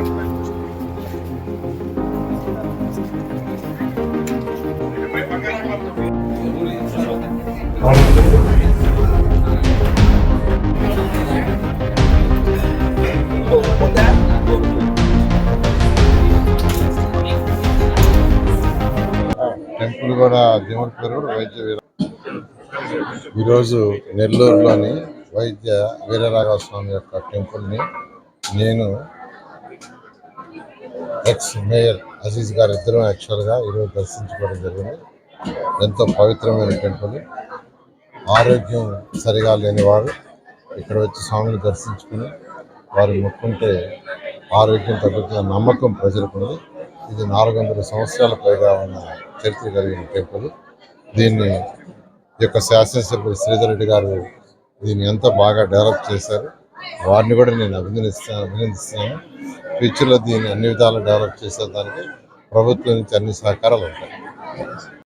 Temple కూడా దేవుడి పేరు కూడా వైద్య వీర. ఈరోజు నెల్లూరులోని వైద్య వీరరాఘవ స్వామి యొక్క టెంపుల్ని నేను ఎక్స్ మేయర్ అజీజ్ గారు ఇద్దరం యాక్చువల్గా ఈరోజు దర్శించుకోవడం జరిగింది. ఎంతో పవిత్రమైన టెంపుల్. ఆరోగ్యం సరిగా లేని వారు ఇక్కడ వచ్చి స్వామిని దర్శించుకుని వారు మొక్కుంటే ఆరోగ్యం తగ్గుతున్న నమ్మకం ప్రజలకు ఉంది. ఇది 400 సంవత్సరాల పైగా ఉన్న చరిత్ర కలిగిన టెంపుల్. దీన్ని యొక్క శాసనసభ్యులు శ్రీధర్ రెడ్డి గారు దీన్ని ఎంతో బాగా డెవలప్ చేశారు. వారిని కూడా నేను అభినందిస్తున్నాను. ఫ్యూచర్లో దీన్ని అన్ని విధాలు డెవలప్ చేసేదానికి ప్రభుత్వం నుంచి అన్ని సహకారాలు ఉంటాయి.